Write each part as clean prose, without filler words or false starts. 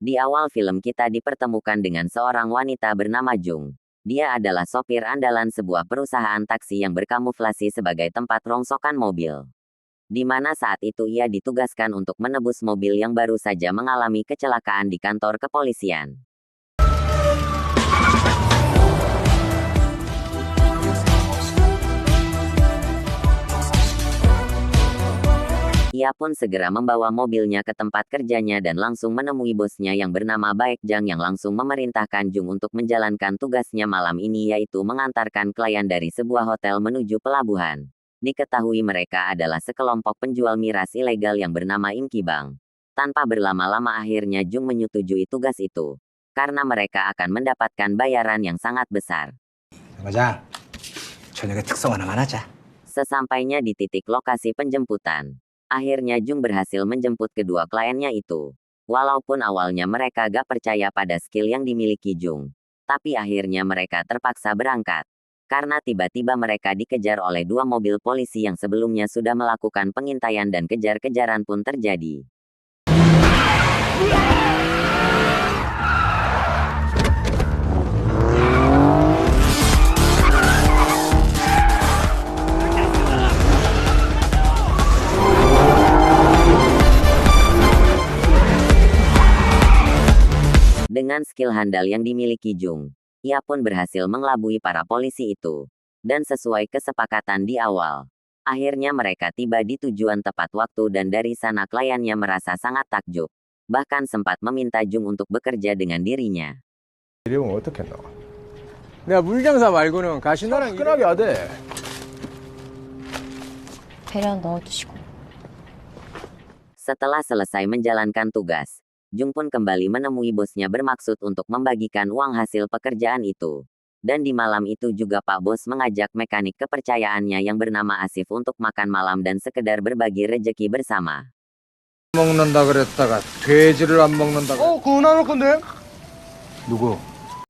Di awal film kita dipertemukan dengan seorang wanita bernama Jung. Dia adalah sopir andalan sebuah perusahaan taksi yang berkamuflasi sebagai tempat rongsokan mobil. Di mana saat itu ia ditugaskan untuk menebus mobil yang baru saja mengalami kecelakaan di kantor kepolisian. Ia pun segera membawa mobilnya ke tempat kerjanya dan langsung menemui bosnya yang bernama Baek Jang yang langsung memerintahkan Jung untuk menjalankan tugasnya malam ini, yaitu mengantarkan klien dari sebuah hotel menuju pelabuhan. Diketahui mereka adalah sekelompok penjual miras ilegal yang bernama Im Ki-bang. Tanpa berlama-lama akhirnya Jung menyetujui tugas itu. Karena mereka akan mendapatkan bayaran yang sangat besar. 과장, 저녁에 특송 하나만 하자. Sesampainya di titik lokasi penjemputan, akhirnya Jung berhasil menjemput kedua kliennya itu. Walaupun awalnya mereka gak percaya pada skill yang dimiliki Jung, tapi akhirnya mereka terpaksa berangkat. Karena tiba-tiba mereka dikejar oleh dua mobil polisi yang sebelumnya sudah melakukan pengintaian dan kejar-kejaran pun terjadi. Dengan skill handal yang dimiliki Jung, ia pun berhasil mengelabui para polisi itu. Dan sesuai kesepakatan di awal, akhirnya mereka tiba di tujuan tepat waktu dan dari sana kliennya merasa sangat takjub. Bahkan sempat meminta Jung untuk bekerja dengan dirinya. 이름은 어떻게 넣어? 내가 물장사 말고는 가시나랑 화끈하게 하대. 배려 넣어두시고. Setelah selesai menjalankan tugas, Jung pun kembali menemui bosnya bermaksud untuk membagikan uang hasil pekerjaan itu. Dan di malam itu juga Pak Bos mengajak mekanik kepercayaannya yang bernama Asif untuk makan malam dan sekedar berbagi rejeki bersama. 먹는다 그랬다가 돼지를 안 먹는다. 그거 나눌 건데? 누구?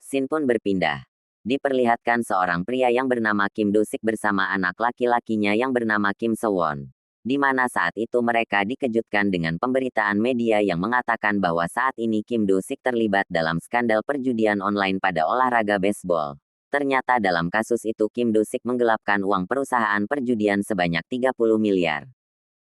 Scene pun berpindah. Diperlihatkan seorang pria yang bernama Kim Do-sik bersama anak laki-lakinya yang bernama Kim So-won. Di mana saat itu mereka dikejutkan dengan pemberitaan media yang mengatakan bahwa saat ini Kim Do-sik terlibat dalam skandal perjudian online pada olahraga baseball. Ternyata dalam kasus itu Kim Do-sik menggelapkan uang perusahaan perjudian sebanyak 30 miliar.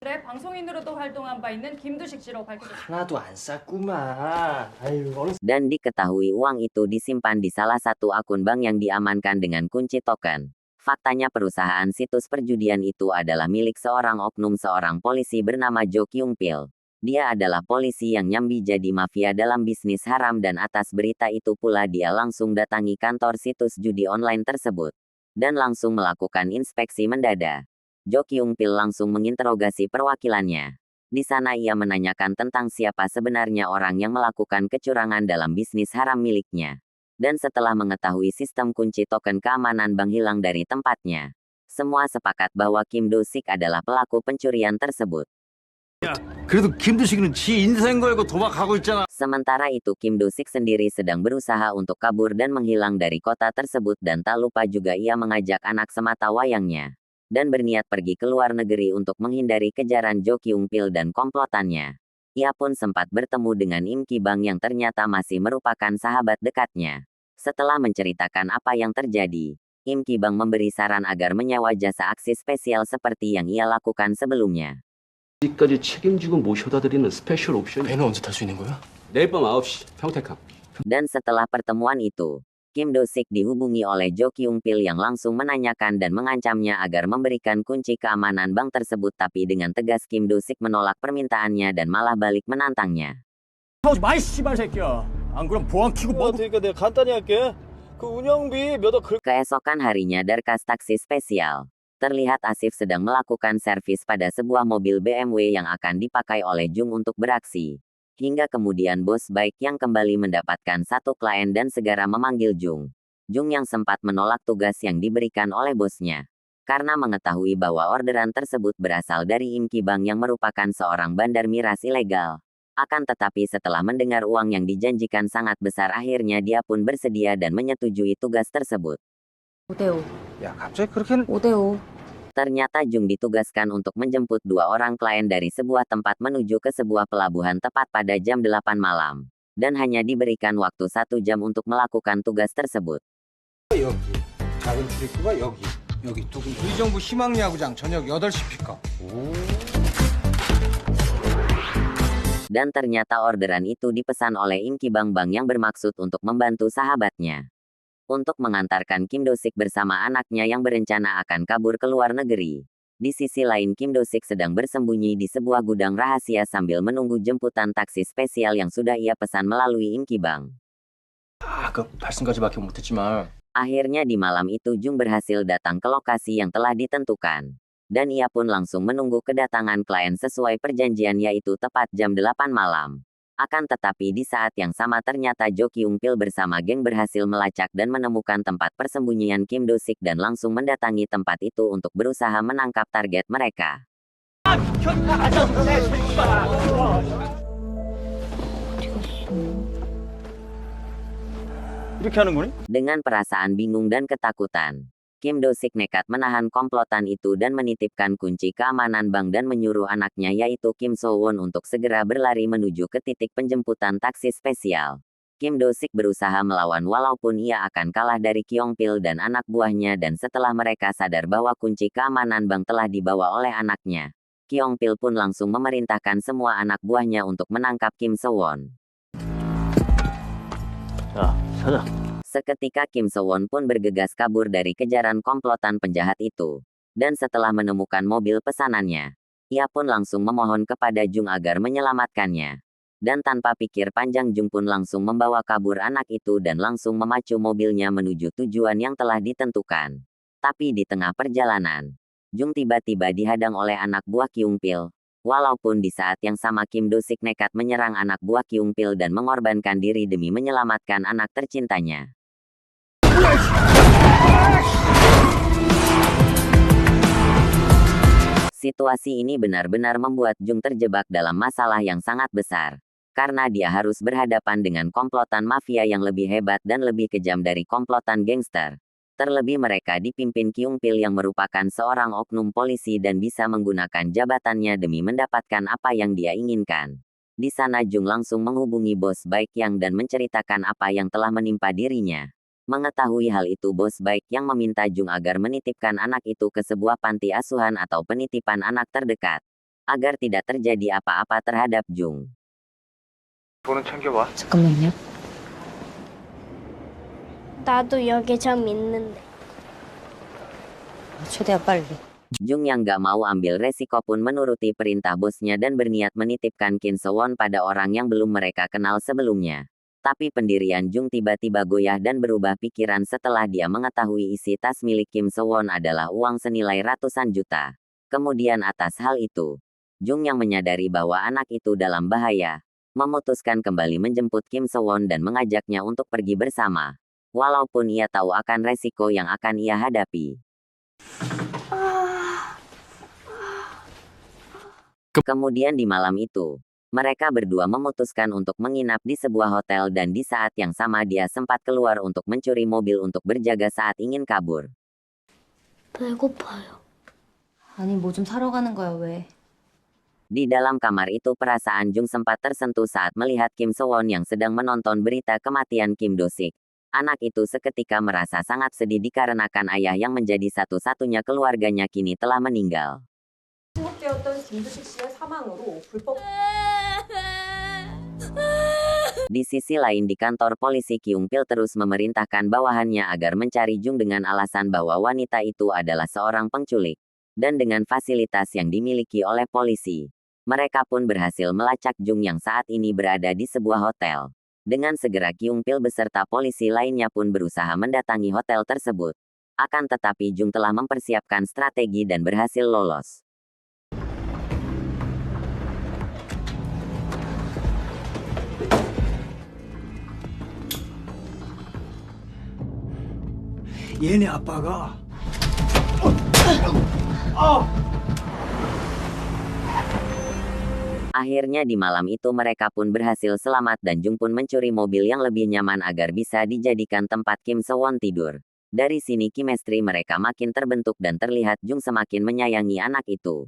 방송인으로도 활동한 바 있는 김두식 씨라고 밝혀졌습니다. 하나도 안 쌌구만. 아유, 어느 Dan diketahui uang itu disimpan di salah satu akun bank yang diamankan dengan kunci token. Faktanya perusahaan situs perjudian itu adalah milik seorang oknum seorang polisi bernama Jo Kyung-pil. Dia adalah polisi yang nyambi jadi mafia dalam bisnis haram dan atas berita itu pula dia langsung datangi kantor situs judi online tersebut. Dan langsung melakukan inspeksi mendadak. Jo Kyung-pil langsung menginterogasi perwakilannya. Di sana ia menanyakan tentang siapa sebenarnya orang yang melakukan kecurangan dalam bisnis haram miliknya. Dan setelah mengetahui sistem kunci token keamanan bank hilang dari tempatnya, semua sepakat bahwa Kim Do-sik adalah pelaku pencurian tersebut. 그래도 김두식이는 지 인생 걸고 도박하고 있잖아. Sementara itu Kim Do-sik sendiri sedang berusaha untuk kabur dan menghilang dari kota tersebut dan tak lupa juga ia mengajak anak semata wayangnya. Dan berniat pergi ke luar negeri untuk menghindari kejaran Jo Kyung-pil dan komplotannya. Ia pun sempat bertemu dengan Im Ki-bang yang ternyata masih merupakan sahabat dekatnya. Setelah menceritakan apa yang terjadi, Im Ki-bang memberi saran agar menyewa jasa aksi spesial seperti yang ia lakukan sebelumnya. 까지 책임지고 모셔다 드리는 스페셜 옵션. 배는 언제 탈 수 있는 거야? 내일 밤 9시 평택항. Dan setelah pertemuan itu, Kim Do-sik dihubungi oleh Jo Kyung-pil yang langsung menanyakan dan mengancamnya agar memberikan kunci keamanan bank tersebut, tapi dengan tegas Kim Do-sik menolak permintaannya dan malah balik menantangnya. 하지 마, 씨발 새끼야. 안 그럼 보안 키고 뭐? 그러니까 내가 간단히 할게. 그 운영비 몇억 그 Keesokan harinya Darkas Taksi Spesial. Terlihat Asif sedang melakukan servis pada sebuah mobil BMW yang akan dipakai oleh Jung untuk beraksi. Hingga kemudian bos Baek yang kembali mendapatkan satu klien dan segera memanggil Jung. Jung yang sempat menolak tugas yang diberikan oleh bosnya. Karena mengetahui bahwa orderan tersebut berasal dari Im Ki-bang yang merupakan seorang bandar miras ilegal. Akan tetapi setelah mendengar uang yang dijanjikan sangat besar akhirnya dia pun bersedia dan menyetujui tugas tersebut. 5대5. 야, 갑자기 그렇게는 5대5. Ternyata Jung ditugaskan untuk menjemput dua orang klien dari sebuah tempat menuju ke sebuah pelabuhan tepat pada jam 8 malam. dan hanya diberikan waktu 1 jam untuk melakukan tugas tersebut. 여기 작은 출입구가 여기 두 군데. 의정부 희망야구장 저녁 8시 픽업. Dan ternyata orderan itu dipesan oleh Im Ki-bang yang bermaksud untuk membantu sahabatnya untuk mengantarkan Kim Do-sik bersama anaknya yang berencana akan kabur ke luar negeri. Di sisi lain Kim Do-sik sedang bersembunyi di sebuah gudang rahasia sambil menunggu jemputan taksi spesial yang sudah ia pesan melalui Im Ki-bang. 그 말씀까지밖에 못했지만 Akhirnya di malam itu Jung berhasil datang ke lokasi yang telah ditentukan. Dan ia pun langsung menunggu kedatangan klien sesuai perjanjian yaitu tepat jam 8 malam. Akan tetapi di saat yang sama ternyata Jo Kyung-pil bersama geng berhasil melacak dan menemukan tempat persembunyian Kim Do-sik dan langsung mendatangi tempat itu untuk berusaha menangkap target mereka. 이렇게 하는 거니? Dengan perasaan bingung dan ketakutan, Kim Do-sik nekat menahan komplotan itu dan menitipkan kunci keamanan bank dan menyuruh anaknya yaitu Kim So-won untuk segera berlari menuju ke titik penjemputan taksi spesial. Kim Do-sik berusaha melawan walaupun ia akan kalah dari Kyung-pil dan anak buahnya dan setelah mereka sadar bahwa kunci keamanan bank telah dibawa oleh anaknya, Kyung-pil pun langsung memerintahkan semua anak buahnya untuk menangkap Kim So-won. Seketika Kim So-won pun bergegas kabur dari kejaran komplotan penjahat itu. Dan setelah menemukan mobil pesanannya, ia pun langsung memohon kepada Jung agar menyelamatkannya. Dan tanpa pikir panjang Jung pun langsung membawa kabur anak itu dan langsung memacu mobilnya menuju tujuan yang telah ditentukan. Tapi di tengah perjalanan, Jung tiba-tiba dihadang oleh anak buah Kyung-pil. Walaupun di saat yang sama Kim Do-sik nekat menyerang anak buah Kyung-pil dan mengorbankan diri demi menyelamatkan anak tercintanya. Situasi ini benar-benar membuat Jung terjebak dalam masalah yang sangat besar. Karena dia harus berhadapan dengan komplotan mafia yang lebih hebat dan lebih kejam dari komplotan gangster. Terlebih mereka dipimpin Kyung-pil yang merupakan seorang oknum polisi dan bisa menggunakan jabatannya demi mendapatkan apa yang dia inginkan. Di sana Jung langsung menghubungi bos Baek Yang dan menceritakan apa yang telah menimpa dirinya. Mengetahui hal itu bos Baek Yang meminta Jung agar menitipkan anak itu ke sebuah panti asuhan atau penitipan anak terdekat. Agar tidak terjadi apa-apa terhadap Jung. 잠깐만요. 나도 여기 점 있는데. 최대한 빨리. Jung yang gak mau ambil resiko pun menuruti perintah bosnya dan berniat menitipkan Kim So-won pada orang yang belum mereka kenal sebelumnya. Tapi pendirian Jung tiba-tiba goyah dan berubah pikiran setelah dia mengetahui isi tas milik Kim So-won adalah uang senilai ratusan juta. Kemudian atas hal itu, Jung yang menyadari bahwa anak itu dalam bahaya, memutuskan kembali menjemput Kim So-won dan mengajaknya untuk pergi bersama. Walaupun ia tahu akan resiko yang akan ia hadapi. Kemudian di malam itu, mereka berdua memutuskan untuk menginap di sebuah hotel dan di saat yang sama dia sempat keluar untuk mencuri mobil untuk berjaga saat ingin kabur. 배고파요. 아니 뭐 좀 사러 가는 거야 왜? Di dalam kamar itu perasaan Jung sempat tersentuh saat melihat Kim So-won yang sedang menonton berita kematian Kim Do-sik. Anak itu seketika merasa sangat sedih dikarenakan ayah yang menjadi satu-satunya keluarganya kini telah meninggal. 구속되었던 김두식 씨의 사망으로 불법 Di sisi lain di kantor polisi Kyung-pil terus memerintahkan bawahannya agar mencari Jung dengan alasan bahwa wanita itu adalah seorang penculik. Dan dengan fasilitas yang dimiliki oleh polisi, mereka pun berhasil melacak Jung yang saat ini berada di sebuah hotel. Dengan segera Kyung-pil beserta polisi lainnya pun berusaha mendatangi hotel tersebut. Akan tetapi Jung telah mempersiapkan strategi dan berhasil lolos. 얘네 아빠가 Akhirnya di malam itu mereka pun berhasil selamat dan Jung pun mencuri mobil yang lebih nyaman agar bisa dijadikan tempat Kim So-won tidur. Dari sini chemistry mereka makin terbentuk dan terlihat Jung semakin menyayangi anak itu.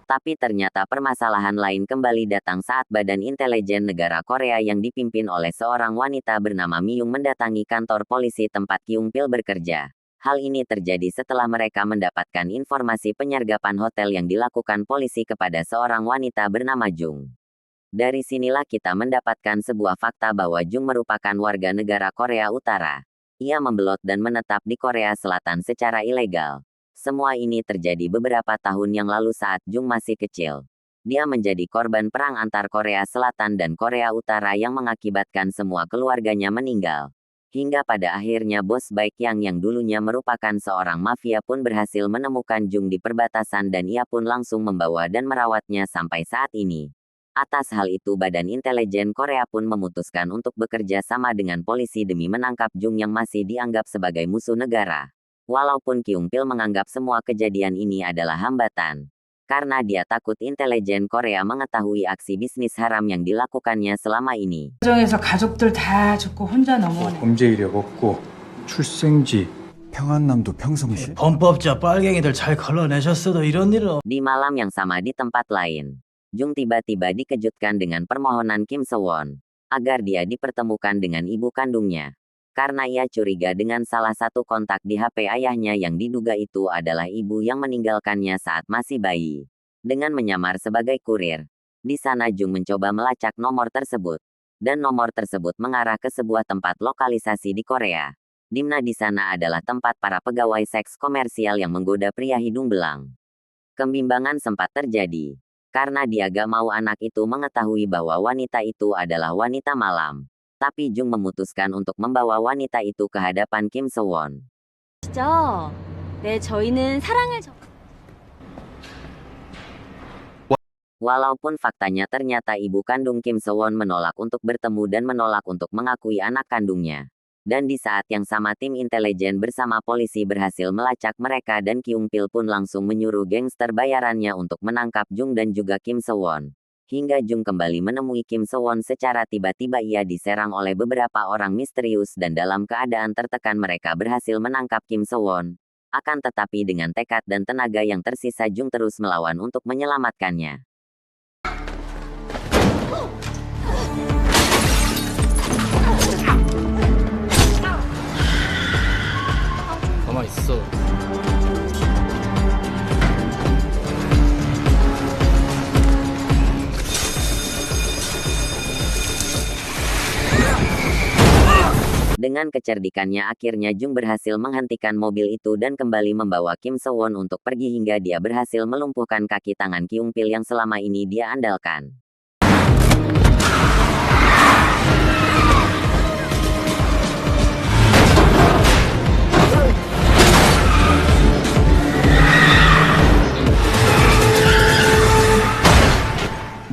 Tapi ternyata permasalahan lain kembali datang saat Badan Intelijen Negara Korea yang dipimpin oleh seorang wanita bernama Myung mendatangi kantor polisi tempat Kyung Pil bekerja. Hal ini terjadi setelah mereka mendapatkan informasi penyergapan hotel yang dilakukan polisi kepada seorang wanita bernama Jung. Dari sinilah kita mendapatkan sebuah fakta bahwa Jung merupakan warga negara Korea Utara. Ia membelot dan menetap di Korea Selatan secara ilegal. Semua ini terjadi beberapa tahun yang lalu saat Jung masih kecil. Dia menjadi korban perang antar Korea Selatan dan Korea Utara yang mengakibatkan semua keluarganya meninggal. Hingga pada akhirnya bos Baek yang dulunya merupakan seorang mafia pun berhasil menemukan Jung di perbatasan dan ia pun langsung membawa dan merawatnya sampai saat ini. Atas hal itu Badan Intelijen Korea pun memutuskan untuk bekerja sama dengan polisi demi menangkap Jung yang masih dianggap sebagai musuh negara. Walaupun Kyung Pil menganggap semua kejadian ini adalah hambatan. Karena dia takut intelijen Korea mengetahui aksi bisnis haram yang dilakukannya selama ini. 가정에서 가족들 다 죽고 혼자 넘어오네. 범죄 이력 없고 출생지 평안남도 평성시. 범법자 빨갱이들 잘 걸러내셨어도 이런 일은 Di malam yang sama di tempat lain, Jung tiba-tiba dikejutkan dengan permohonan Kim Sewon agar dia dipertemukan dengan ibu kandungnya. Karena ia curiga dengan salah satu kontak di HP ayahnya yang diduga itu adalah ibu yang meninggalkannya saat masih bayi. Dengan menyamar sebagai kurir, di sana Jung mencoba melacak nomor tersebut. Dan nomor tersebut mengarah ke sebuah tempat lokalisasi di Korea. Dimana di sana adalah tempat para pegawai seks komersial yang menggoda pria hidung belang. Kebimbangan sempat terjadi. Karena dia gak mau anak itu mengetahui bahwa wanita itu adalah wanita malam. Tapi Jung memutuskan untuk membawa wanita itu ke hadapan Kim Sewon. 네, 저희는 사랑을 Walaupun faktanya ternyata ibu kandung Kim Sewon menolak untuk bertemu dan menolak untuk mengakui anak kandungnya. Dan di saat yang sama tim intelijen bersama polisi berhasil melacak mereka dan Kyung Pil pun langsung menyuruh gangster bayarannya untuk menangkap Jung dan juga Kim Sewon. Hingga Jung kembali menemui Kim Sewon secara tiba-tiba ia diserang oleh beberapa orang misterius dan dalam keadaan tertekan mereka berhasil menangkap Kim Sewon. Akan tetapi dengan tekad dan tenaga yang tersisa Jung terus melawan untuk menyelamatkannya. 가만히 있어. Dengan kecerdikannya akhirnya Jung berhasil menghentikan mobil itu dan kembali membawa Kim Sewon untuk pergi hingga dia berhasil melumpuhkan kaki tangan Kyung Pil yang selama ini dia andalkan.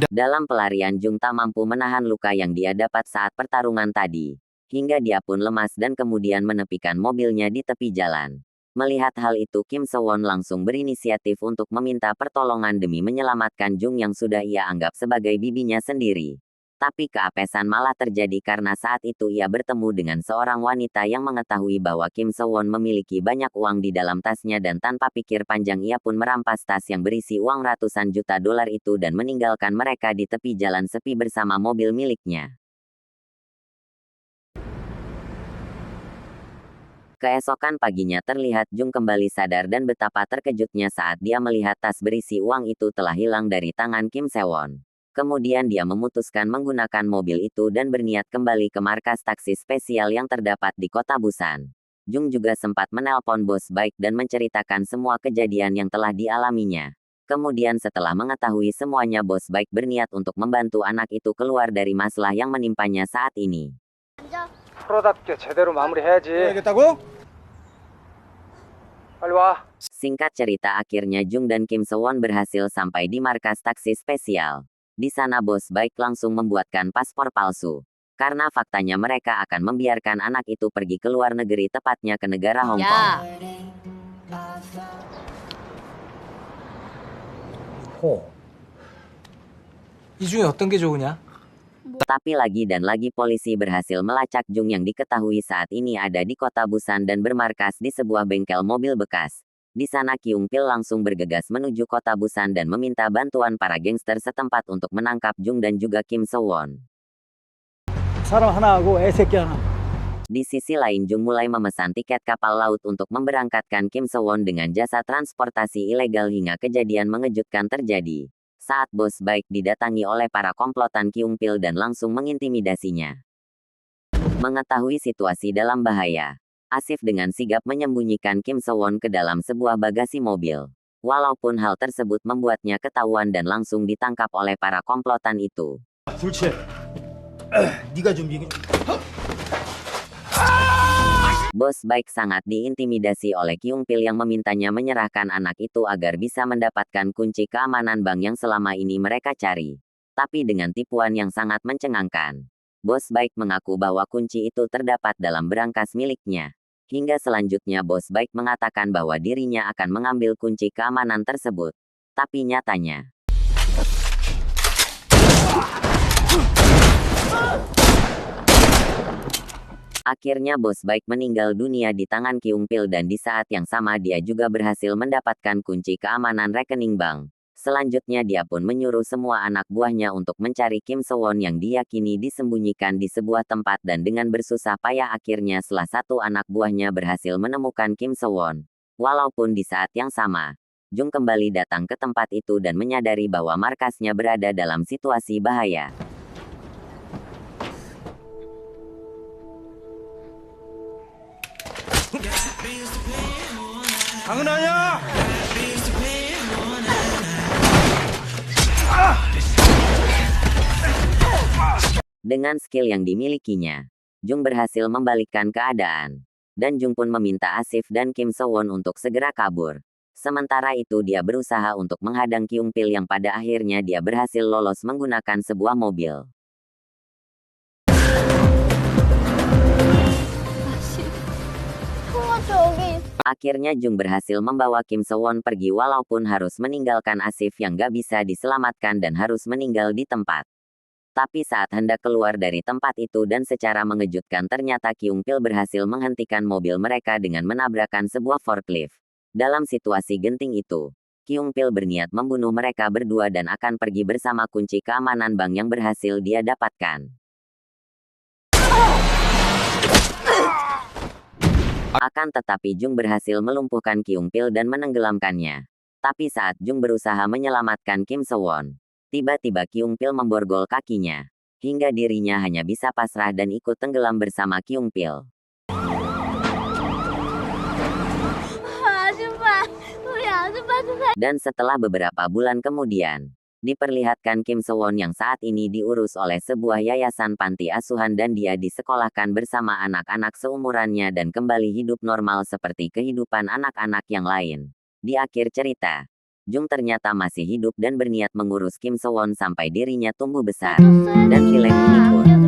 Dalam pelarian Jung tak mampu menahan luka yang dia dapat saat pertarungan tadi. Hingga dia pun lemas dan kemudian menepikan mobilnya di tepi jalan. Melihat hal itu Kim Sewon langsung berinisiatif untuk meminta pertolongan demi menyelamatkan Jung yang sudah ia anggap sebagai bibinya sendiri. Tapi keapesan malah terjadi karena saat itu ia bertemu dengan seorang wanita yang mengetahui bahwa Kim Sewon memiliki banyak uang di dalam tasnya dan tanpa pikir panjang ia pun merampas tas yang berisi uang ratusan juta dolar itu dan meninggalkan mereka di tepi jalan sepi bersama mobil miliknya. Keesokan paginya terlihat Jung kembali sadar dan betapa terkejutnya saat dia melihat tas berisi uang itu telah hilang dari tangan Kim Sewon. Kemudian dia memutuskan menggunakan mobil itu dan berniat kembali ke markas taksi spesial yang terdapat di kota Busan. Jung juga sempat menelpon bos Baek dan menceritakan semua kejadian yang telah dialaminya. Kemudian setelah mengetahui semuanya bos Baek berniat untuk membantu anak itu keluar dari masalah yang menimpanya saat ini. 프로답게 제대로 마무리해야지. 알겠다고? 빨리 와. Singkat cerita akhirnya Jung dan Kim Sewon berhasil sampai di markas taksi spesial. Di sana bos Baek langsung membuatkan paspor palsu. Karena faktanya mereka akan membiarkan anak itu pergi ke luar negeri tepatnya ke negara Hong Kong. 이 중에 어떤 게 좋으냐? Tapi lagi dan lagi polisi berhasil melacak Jung yang diketahui saat ini ada di kota Busan dan bermarkas di sebuah bengkel mobil bekas. Di sana Kyung Pil langsung bergegas menuju kota Busan dan meminta bantuan para gangster setempat untuk menangkap Jung dan juga Kim So-won. 사람 하나하고 애새끼 하나. Di sisi lain Jung mulai memesan tiket kapal laut untuk memberangkatkan Kim So-won dengan jasa transportasi ilegal hingga kejadian mengejutkan terjadi. Saat bos baik didatangi oleh para komplotan Kyung Pil dan langsung mengintimidasinya. Mengetahui situasi dalam bahaya, Asif dengan sigap menyembunyikan Kim So-won ke dalam sebuah bagasi mobil. Walaupun hal tersebut membuatnya ketahuan dan langsung ditangkap oleh para komplotan itu. 둘째, 네가 좀 이기. Bos baik sangat diintimidasi oleh Kyung Pil yang memintanya menyerahkan anak itu agar bisa mendapatkan kunci keamanan bank yang selama ini mereka cari. Tapi dengan tipuan yang sangat mencengangkan. Bos baik mengaku bahwa kunci itu terdapat dalam berangkas miliknya. Hingga selanjutnya bos baik mengatakan bahwa dirinya akan mengambil kunci keamanan tersebut. Tapi nyatanya, akhirnya bos baik meninggal dunia di tangan Kyung Pil dan di saat yang sama dia juga berhasil mendapatkan kunci keamanan rekening bank. Selanjutnya dia pun menyuruh semua anak buahnya untuk mencari Kim So-won yang diyakini disembunyikan di sebuah tempat dan dengan bersusah payah akhirnya salah satu anak buahnya berhasil menemukan Kim So-won. Walaupun di saat yang sama, Jung kembali datang ke tempat itu dan menyadari bahwa markasnya berada dalam situasi bahaya. 강은하냐? Dengan skill yang dimilikinya, Jung berhasil membalikkan keadaan. Dan Jung pun meminta Asif dan Kim So-won untuk segera kabur. Sementara itu dia berusaha untuk menghadang Kyung Pil yang pada akhirnya dia berhasil lolos menggunakan sebuah mobil. 통화 저기 있어. Akhirnya Jung berhasil membawa Kim So-won pergi walaupun harus meninggalkan Asif yang gak bisa diselamatkan dan harus meninggal di tempat. Tapi saat hendak keluar dari tempat itu dan secara mengejutkan ternyata Kyung Pil berhasil menghentikan mobil mereka dengan menabrakkan sebuah forklift. Dalam situasi genting itu, Kyung Pil berniat membunuh mereka berdua dan akan pergi bersama kunci keamanan bank yang berhasil dia dapatkan. Akan tetapi Jung berhasil melumpuhkan Kyung Pil dan menenggelamkannya. Tapi saat Jung berusaha menyelamatkan Kim So-won, tiba-tiba Kyung Pil memborgol kakinya, hingga dirinya hanya bisa pasrah dan ikut tenggelam bersama Kyung Pil. 아줌마, 우리 아줌마도 Dan setelah beberapa bulan kemudian, diperlihatkan Kim So-won yang saat ini diurus oleh sebuah yayasan panti asuhan dan dia disekolahkan bersama anak-anak seumurannya dan kembali hidup normal seperti kehidupan anak-anak yang lain. Di akhir cerita, Jung ternyata masih hidup dan berniat mengurus Kim So-won sampai dirinya tumbuh besar. Dan film ini pun